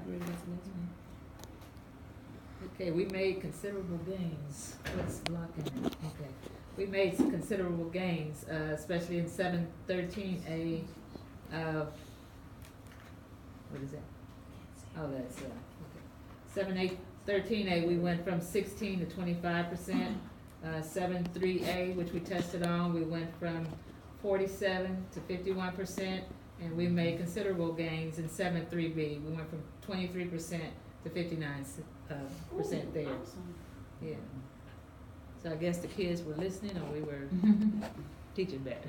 Ready to go to the next one? Okay, we made considerable gains. What's blocking it? Okay. We made some considerable gains, especially in 713A. What is that? Oh, that's, okay. 713A, we went from 16 to 25%. 73A, which we tested on, we went from 47 to 51%. And we made considerable gains in 7.3B. We went from 23% to 59% there. Awesome. Yeah. So I guess the kids were listening, or we were teaching better.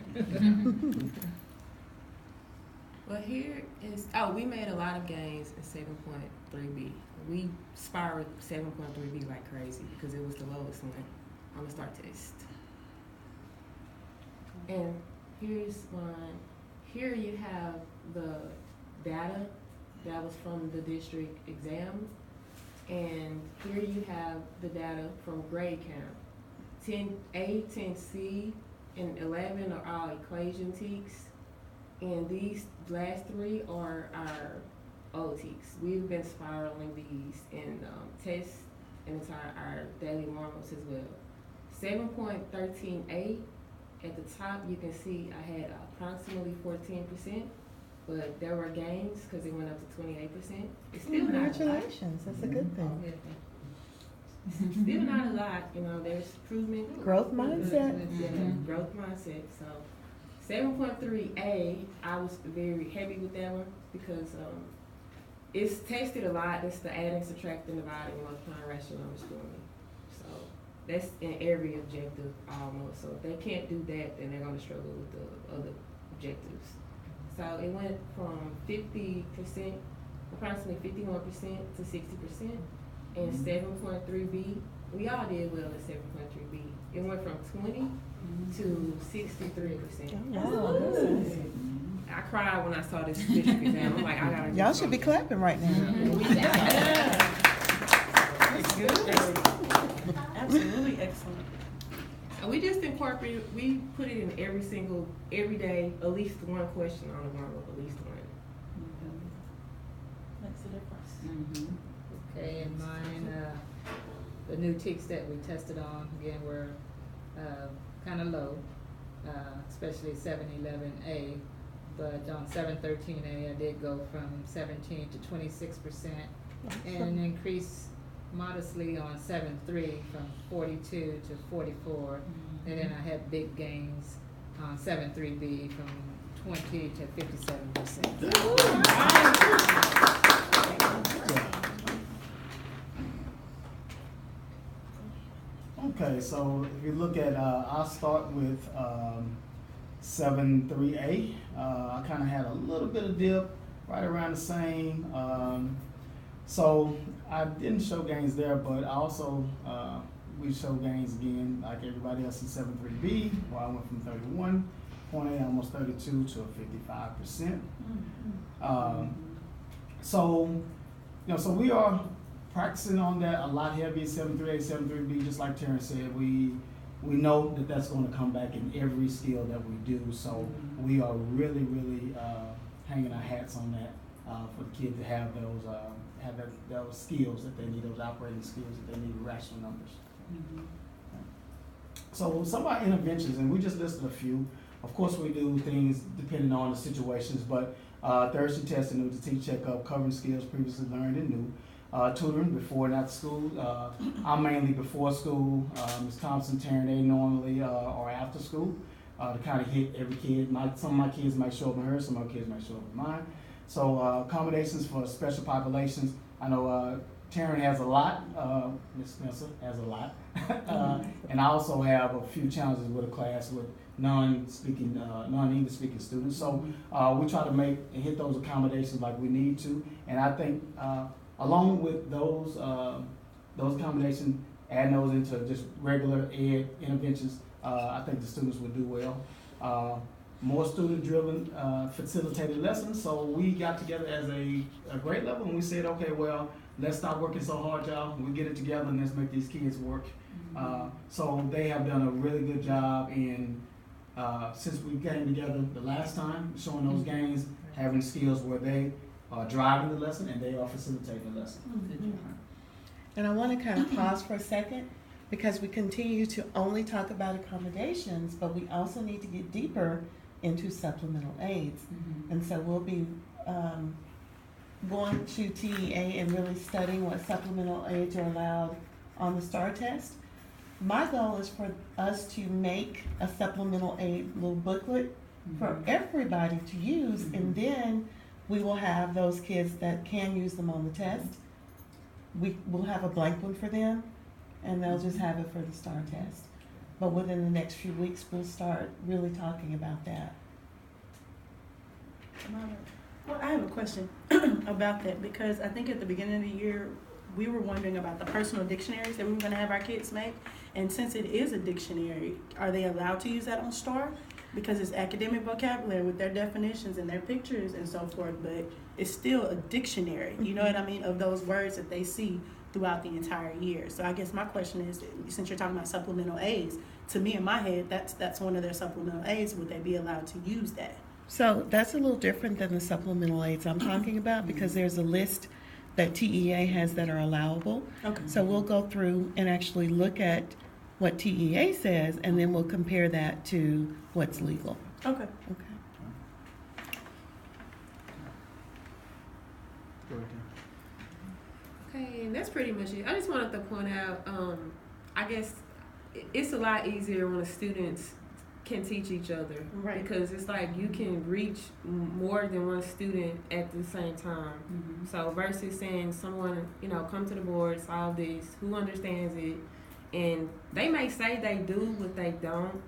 Well, here is, we made a lot of gains in 7.3B. We spiraled 7.3B like crazy because it was the lowest one on the STAR test. And here's one. Here you have the data that was from the district exam, and here you have the data from grade count. 10A, 10C, and 11 are all equation teaks, and these last three are our OTs. We've been spiraling these in tests and it's our daily normals as well. 7.13A, at the top you can see I had approximately 14%, but there were gains because it went up to 28%. It's still not a lot. Congratulations, that's a good thing. Still not a lot, you know, there's improvement. Growth mindset. Yeah, growth mindset. So 7.3A, I was very happy with that one because it's tested a lot. It's the adding, subtracting, dividing, multiplying rational numbers for me. So that's in every objective almost. So if they can't do that, then they're going to struggle with the other objectives. So it went from 50%, approximately 51% to 60%. And 7.3B, we all did well at 7.3B. It went from 20 to 63%. Wow, that's awesome. I cried when I saw this district exam. I'm like, I gotta do Y'all should be something. clapping right now. That's good. Absolutely excellent. And we just incorporated, we put it in every day, at least one question on the world, at least one. Makes a difference. Okay, and mine, the new ticks that we tested on, again, were kind of low, especially 711A. But on 713A, I did go from 17 to 26%, and increased modestly on 7.3 from 42 to 44. And then I had big gains on 7.3B from 20 to 57%. Okay, so if you look at, I'll start with 7.3A. I kind of had a little bit of dip, right around the same. So I didn't show gains there, but I also, we show gains again, like everybody else in 7.3B, where I went from 31.8, almost 32 to 55%. So, you know, so we are practicing on that a lot heavier, 7.3A, 7.3B, just like Terrence said. We know that that's going to come back in every skill that we do. So we are really, really hanging our hats on that for the kids to have those skills that they need, those operating skills that they need with rational numbers. So some of our interventions, and we just listed a few. Of course, we do things depending on the situations, but Thursday testing, the teach checkup, covering skills previously learned and new. Tutoring before and after school. I'm mainly before school. Ms. Thompson, Taryn, they normally are after school to kind of hit every kid. Some of my kids might show up in hers, some of my kids might show up in mine. So accommodations for special populations. I know Taryn has a lot, Ms. Spencer has a lot. And I also have a few challenges with a class with non-English speaking students. So we try to make and hit those accommodations like we need to. And I think along with those accommodations, adding those into just regular ed interventions, I think the students will do well. More student-driven, facilitated lessons. So we got together as a grade level and we said, okay, well, let's stop working so hard, y'all. We get it together and let's make these kids work. So they have done a really good job in, since we came together the last time, showing those gains, having skills where they driving the lesson and they are facilitating the lesson. Good job. And I want to kind of pause for a second because we continue to only talk about accommodations, but we also need to get deeper into supplemental aids. And so we'll be going to TEA and really studying what supplemental aids are allowed on the STAR test. My goal is for us to make a supplemental aid little booklet for everybody to use, and then we will have those kids that can use them on the test. We will have a blank one for them, and they'll just have it for the STAR test. But within the next few weeks, we'll start really talking about that. Well, I have a question about that because I think at the beginning of the year, we were wondering about the personal dictionaries that we were gonna have our kids make. And since it is a dictionary, are they allowed to use that on STAR? Because it's academic vocabulary with their definitions and their pictures and so forth, but it's still a dictionary, you know what I mean, of those words that they see throughout the entire year. So I guess my question is, since you're talking about supplemental aids, to me in my head, that's one of their supplemental aids. Would they be allowed to use that? So that's a little different than the supplemental aids I'm talking about because there's a list that TEA has that are allowable. Okay. So we'll go through and actually look at what TEA says, and then we'll compare that to what's legal. Okay. Okay. Go ahead, Kim. Okay, and that's pretty much it. I just wanted to point out, I guess it's a lot easier when the students can teach each other. Right. Because it's like you can reach more than one student at the same time. So versus saying someone, come to the board, solve this, who understands it, and they may say they do, but they don't.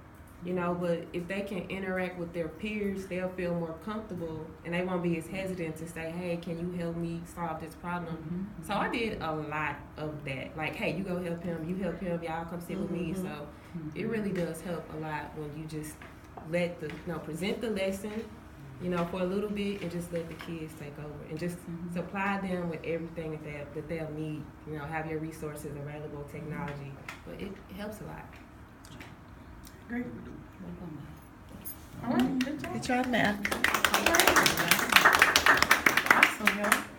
But if they can interact with their peers, they'll feel more comfortable and they won't be as hesitant to say, hey, can you help me solve this problem? So I did a lot of that. Like, hey, you go help him, you help him, y'all come sit with me. So it really does help a lot when you just let present the lesson, for a little bit and just let the kids take over and just supply them with everything that they'll need, have your resources available, technology, but it helps a lot. Great. All right, good job. Good job, Matt. Awesome, y'all.